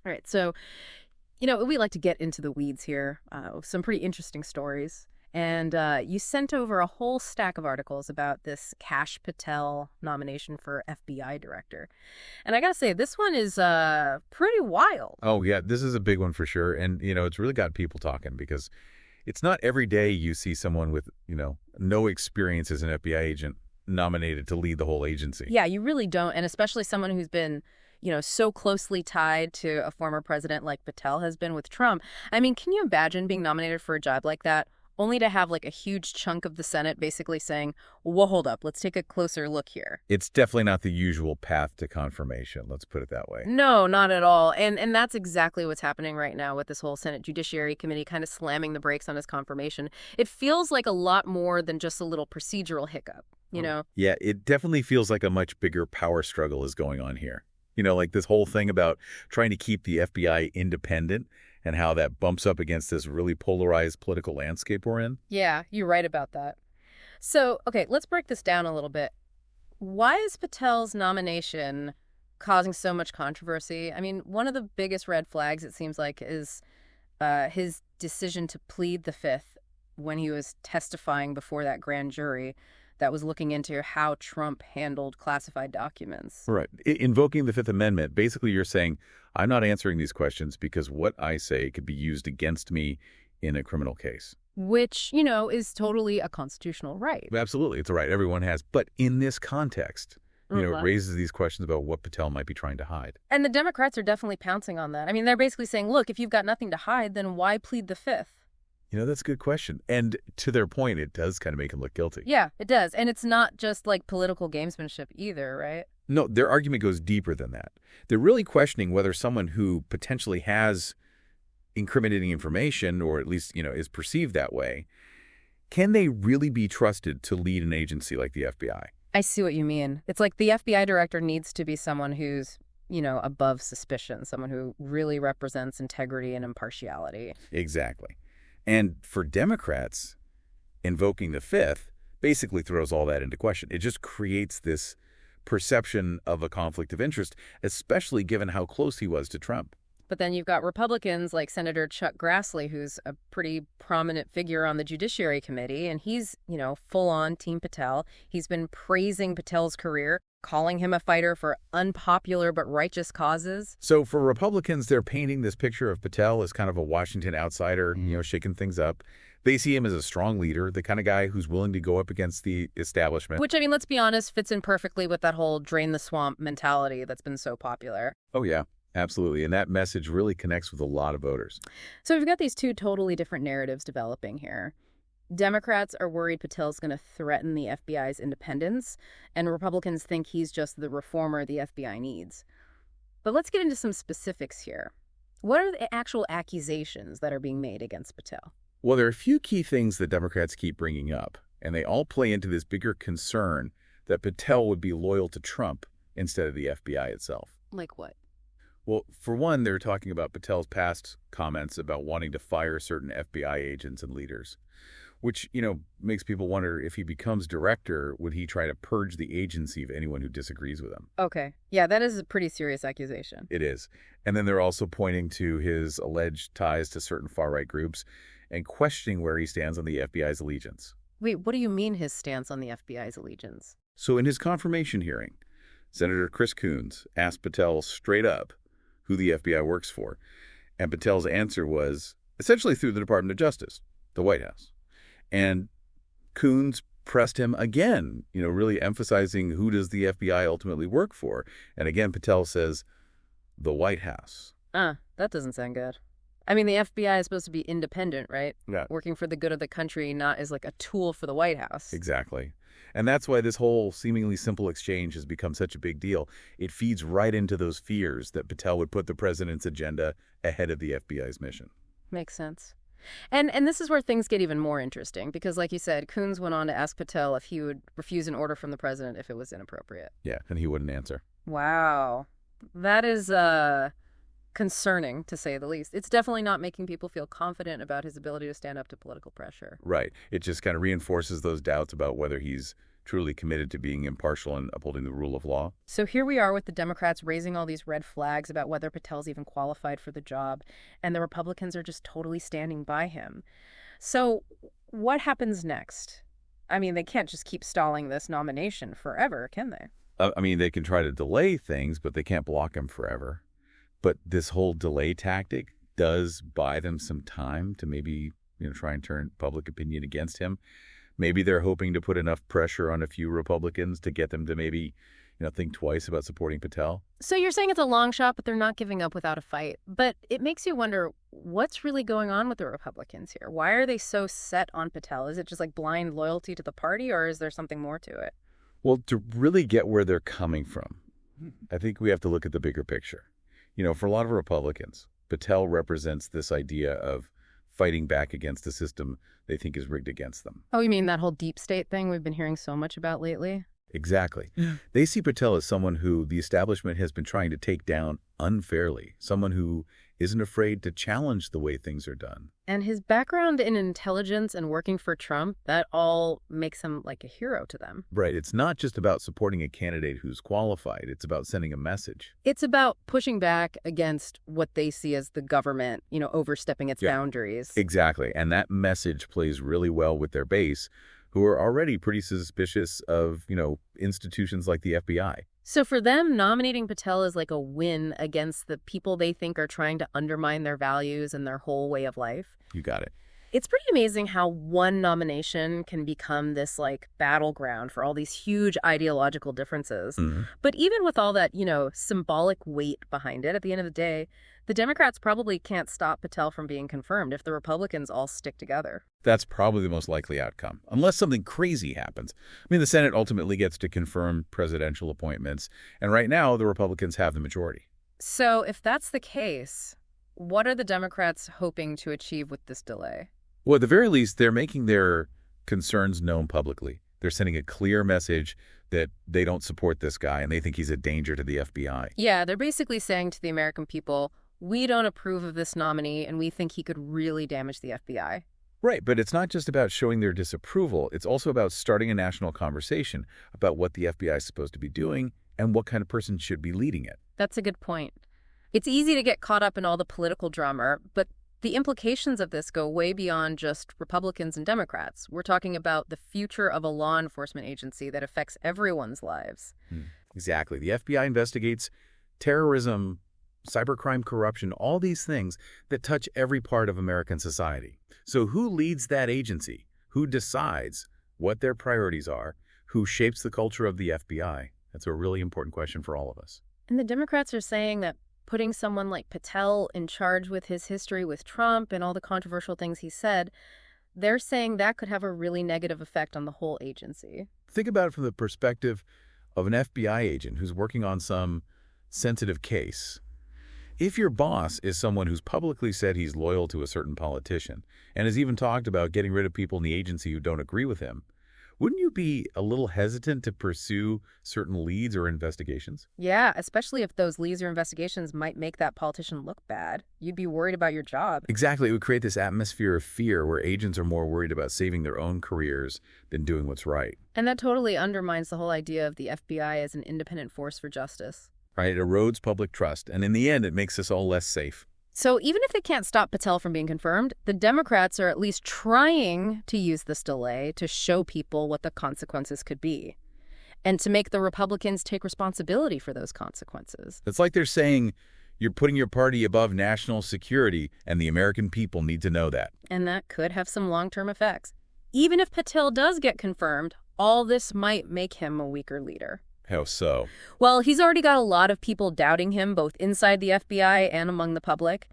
All right, so, we like to get into the weeds here, with some pretty interesting stories. And you sent over a whole stack of articles about this Kash Patel nomination for FBI director. And I gotta say, this one is pretty wild. Oh, yeah, this is a big one for sure. And, it's really got people talking because it's not every day you see someone with, no experience as an FBI agent nominated to lead the whole agency. Yeah, you really don't. And especially someone who's been, so closely tied to a former president like Patel has been with Trump. I mean, can you imagine being nominated for a job like that, only to have like a huge chunk of the Senate basically saying, well, hold up, let's take a closer look here? It's definitely not the usual path to confirmation, let's put it that way. No, not at all. And that's exactly what's happening right now with this whole Senate Judiciary Committee kind of slamming the brakes on his confirmation. It feels like a lot more than just a little procedural hiccup, you know? Yeah, it definitely feels like a much bigger power struggle is going on here. Like this whole thing about trying to keep the FBI independent and how that bumps up against this really polarized political landscape we're in. Yeah, you're right about that. So, okay, let's break this down a little bit. Why is Patel's nomination causing so much controversy? I mean, one of the biggest red flags, it seems like, is his decision to plead the Fifth when he was testifying before that grand jury that was looking into how Trump handled classified documents. Right. Invoking the Fifth Amendment, basically you're saying, I'm not answering these questions because what I say could be used against me in a criminal case. Which, is totally a constitutional right. Absolutely. It's a right everyone has. But in this context, it raises these questions about what Patel might be trying to hide. And the Democrats are definitely pouncing on that. I mean, they're basically saying, look, if you've got nothing to hide, then why plead the Fifth? That's a good question. And to their point, it does kind of make him look guilty. Yeah, it does. And it's not just like political gamesmanship either, right? No, their argument goes deeper than that. They're really questioning whether someone who potentially has incriminating information, or at least, is perceived that way, can they really be trusted to lead an agency like the FBI? I see what you mean. It's like the FBI director needs to be someone who's, above suspicion, someone who really represents integrity and impartiality. Exactly. And for Democrats, invoking the Fifth basically throws all that into question. It just creates this perception of a conflict of interest, especially given how close he was to Trump. But then you've got Republicans like Senator Chuck Grassley, who's a pretty prominent figure on the Judiciary Committee, and he's, full-on Team Patel. He's been praising Patel's career, calling him a fighter for unpopular but righteous causes. So for Republicans, they're painting this picture of Patel as kind of a Washington outsider, shaking things up. They see him as a strong leader, the kind of guy who's willing to go up against the establishment. Which, I mean, let's be honest, fits in perfectly with that whole drain the swamp mentality that's been so popular. Oh, yeah. Absolutely. And that message really connects with a lot of voters. So we've got these two totally different narratives developing here. Democrats are worried Patel's going to threaten the FBI's independence, and Republicans think he's just the reformer the FBI needs. But let's get into some specifics here. What are the actual accusations that are being made against Patel? Well, there are a few key things that Democrats keep bringing up, and they all play into this bigger concern that Patel would be loyal to Trump instead of the FBI itself. Like what? Well, for one, they're talking about Patel's past comments about wanting to fire certain FBI agents and leaders, which, makes people wonder if he becomes director, would he try to purge the agency of anyone who disagrees with him? Okay. Yeah, that is a pretty serious accusation. It is. And then they're also pointing to his alleged ties to certain far-right groups and questioning where he stands on the FBI's allegiance. Wait, what do you mean his stance on the FBI's allegiance? So in his confirmation hearing, Senator Chris Coons asked Patel straight up who the FBI works for. And Patel's answer was essentially through the Department of Justice, the White House. And Coons pressed him again, really emphasizing who does the FBI ultimately work for. And again, Patel says, the White House. That doesn't sound good. I mean, the FBI is supposed to be independent, right? Yeah. Working for the good of the country, not as like a tool for the White House. Exactly. And that's why this whole seemingly simple exchange has become such a big deal. It feeds right into those fears that Patel would put the president's agenda ahead of the FBI's mission. Makes sense. And this is where things get even more interesting because, like you said, Coons went on to ask Patel if he would refuse an order from the president if it was inappropriate. Yeah, and he wouldn't answer. Wow. That is concerning, to say the least. It's definitely not making people feel confident about his ability to stand up to political pressure. Right. It just kind of reinforces those doubts about whether he's truly committed to being impartial and upholding the rule of law. So here we are with the Democrats raising all these red flags about whether Patel's even qualified for the job, and the Republicans are just totally standing by him. So what happens next? I mean, they can't just keep stalling this nomination forever, can they? I mean, they can try to delay things, but they can't block him forever. But this whole delay tactic does buy them some time to maybe, try and turn public opinion against him. Maybe they're hoping to put enough pressure on a few Republicans to get them to maybe, think twice about supporting Patel. So you're saying it's a long shot, but they're not giving up without a fight. But it makes you wonder, what's really going on with the Republicans here? Why are they so set on Patel? Is it just like blind loyalty to the party, or is there something more to it? Well, to really get where they're coming from, I think we have to look at the bigger picture. For a lot of Republicans, Patel represents this idea of fighting back against a system they think is rigged against them. Oh, you mean that whole deep state thing we've been hearing so much about lately? Exactly. Yeah. They see Patel as someone who the establishment has been trying to take down unfairly, someone who isn't afraid to challenge the way things are done. And his background in intelligence and working for Trump, that all makes him like a hero to them. Right. It's not just about supporting a candidate who's qualified. It's about sending a message. It's about pushing back against what they see as the government, overstepping its boundaries. Exactly. And that message plays really well with their base, who are already pretty suspicious of, institutions like the FBI. So for them, nominating Patel is like a win against the people they think are trying to undermine their values and their whole way of life. You got it. It's pretty amazing how one nomination can become this like battleground for all these huge ideological differences. Mm-hmm. But even with all that, symbolic weight behind it, at the end of the day, the Democrats probably can't stop Patel from being confirmed if the Republicans all stick together. That's probably the most likely outcome, unless something crazy happens. I mean, the Senate ultimately gets to confirm presidential appointments, and right now the Republicans have the majority. So if that's the case, what are the Democrats hoping to achieve with this delay? Well, at the very least, they're making their concerns known publicly. They're sending a clear message that they don't support this guy and they think he's a danger to the FBI. Yeah, they're basically saying to the American people, we don't approve of this nominee and we think he could really damage the FBI. Right, but it's not just about showing their disapproval. It's also about starting a national conversation about what the FBI is supposed to be doing and what kind of person should be leading it. That's a good point. It's easy to get caught up in all the political drama, but the implications of this go way beyond just Republicans and Democrats. We're talking about the future of a law enforcement agency that affects everyone's lives. Exactly. The FBI investigates terrorism, cybercrime, corruption, all these things that touch every part of American society. So who leads that agency? Who decides what their priorities are? Who shapes the culture of the FBI? That's a really important question for all of us. And the Democrats are saying that putting someone like Patel in charge with his history with Trump and all the controversial things he said, they're saying that could have a really negative effect on the whole agency. Think about it from the perspective of an FBI agent who's working on some sensitive case. If your boss is someone who's publicly said he's loyal to a certain politician and has even talked about getting rid of people in the agency who don't agree with him, wouldn't you be a little hesitant to pursue certain leads or investigations? Yeah, especially if those leads or investigations might make that politician look bad. You'd be worried about your job. Exactly. It would create this atmosphere of fear where agents are more worried about saving their own careers than doing what's right. And that totally undermines the whole idea of the FBI as an independent force for justice. Right? It erodes public trust, and in the end, it makes us all less safe. So even if they can't stop Patel from being confirmed, the Democrats are at least trying to use this delay to show people what the consequences could be and to make the Republicans take responsibility for those consequences. It's like they're saying you're putting your party above national security, and the American people need to know that. And that could have some long-term effects. Even if Patel does get confirmed, all this might make him a weaker leader. How so? Well, he's already got a lot of people doubting him, both inside the FBI and among the public.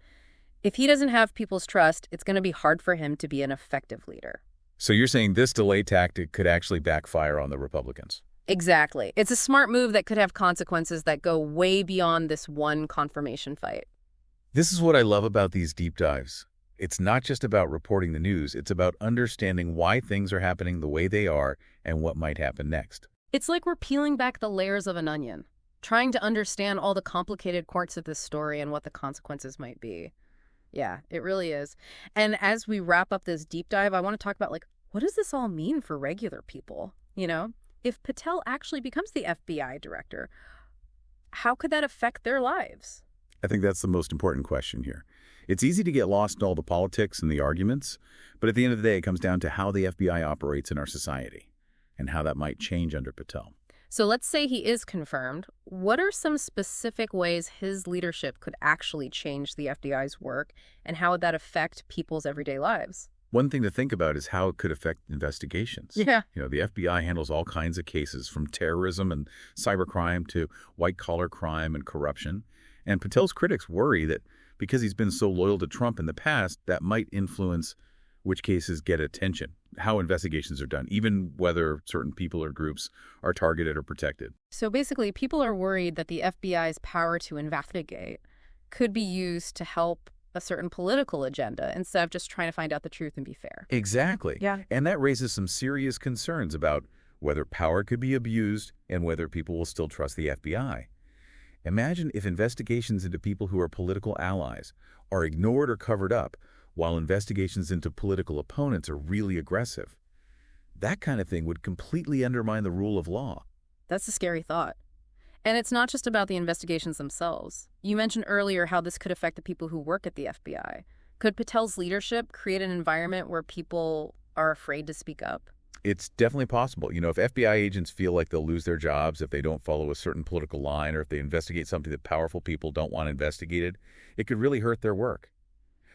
If he doesn't have people's trust, it's going to be hard for him to be an effective leader. So you're saying this delay tactic could actually backfire on the Republicans? Exactly. It's a smart move that could have consequences that go way beyond this one confirmation fight. This is what I love about these deep dives. It's not just about reporting the news. It's about understanding why things are happening the way they are and what might happen next. It's like we're peeling back the layers of an onion, trying to understand all the complicated parts of this story and what the consequences might be. Yeah, it really is. And as we wrap up this deep dive, I want to talk about, what does this all mean for regular people? if Patel actually becomes the FBI director, how could that affect their lives? I think that's the most important question here. It's easy to get lost in all the politics and the arguments, but at the end of the day, it comes down to how the FBI operates in our society and how that might change under Patel. So let's say he is confirmed. What are some specific ways his leadership could actually change the FBI's work, and how would that affect people's everyday lives? One thing to think about is how it could affect investigations. Yeah. The FBI handles all kinds of cases from terrorism and cybercrime to white-collar crime and corruption. And Patel's critics worry that because he's been so loyal to Trump in the past, that might influence which cases get attention, how investigations are done, even whether certain people or groups are targeted or protected. So basically, people are worried that the FBI's power to investigate could be used to help a certain political agenda instead of just trying to find out the truth and be fair. Exactly. Yeah. And that raises some serious concerns about whether power could be abused and whether people will still trust the FBI. Imagine if investigations into people who are political allies are ignored or covered up, while investigations into political opponents are really aggressive. That kind of thing would completely undermine the rule of law. That's a scary thought. And it's not just about the investigations themselves. You mentioned earlier how this could affect the people who work at the FBI. Could Patel's leadership create an environment where people are afraid to speak up? It's definitely possible. If FBI agents feel like they'll lose their jobs if they don't follow a certain political line, or if they investigate something that powerful people don't want investigated, it could really hurt their work.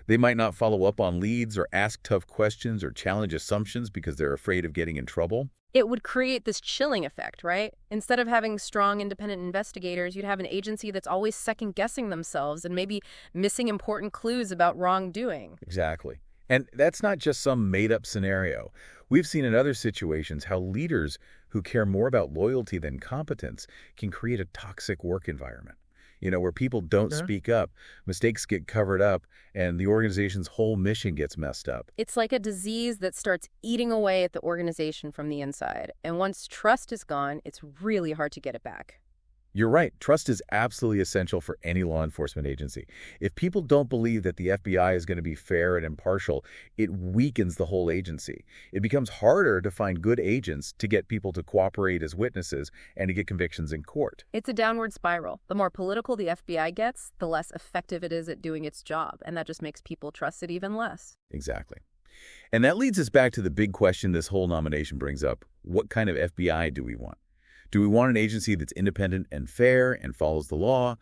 They might not follow up on leads or ask tough questions or challenge assumptions because they're afraid of getting in trouble. It would create this chilling effect, right? Instead of having strong, independent investigators, you'd have an agency that's always second-guessing themselves and maybe missing important clues about wrongdoing. Exactly. And that's not just some made-up scenario. We've seen in other situations how leaders who care more about loyalty than competence can create a toxic work environment. Where people don't speak up, mistakes get covered up, and the organization's whole mission gets messed up. It's like a disease that starts eating away at the organization from the inside. And once trust is gone, it's really hard to get it back. You're right. Trust is absolutely essential for any law enforcement agency. If people don't believe that the FBI is going to be fair and impartial, it weakens the whole agency. It becomes harder to find good agents to get people to cooperate as witnesses and to get convictions in court. It's a downward spiral. The more political the FBI gets, the less effective it is at doing its job. And that just makes people trust it even less. Exactly. And that leads us back to the big question this whole nomination brings up. What kind of FBI do we want? Do we want an agency that's independent and fair and follows the law?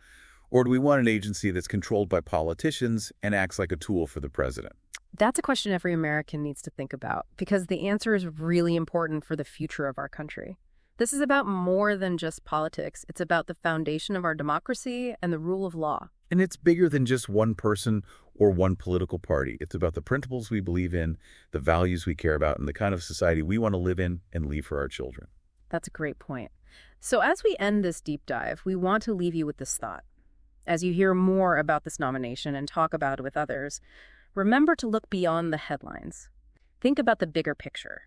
Or do we want an agency that's controlled by politicians and acts like a tool for the president? That's a question every American needs to think about, because the answer is really important for the future of our country. This is about more than just politics. It's about the foundation of our democracy and the rule of law. And it's bigger than just one person or one political party. It's about the principles we believe in, the values we care about, and the kind of society we want to live in and leave for our children. That's a great point. So as we end this deep dive, we want to leave you with this thought. As you hear more about this nomination and talk about it with others, remember to look beyond the headlines. Think about the bigger picture.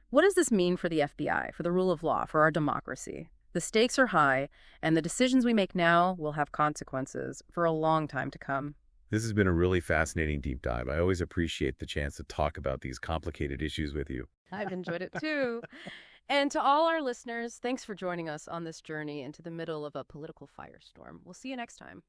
What does this mean for the FBI, for the rule of law, for our democracy? The stakes are high, and the decisions we make now will have consequences for a long time to come. This has been a really fascinating deep dive. I always appreciate the chance to talk about these complicated issues with you. I've enjoyed it too. And to all our listeners, thanks for joining us on this journey into the middle of a political firestorm. We'll see you next time.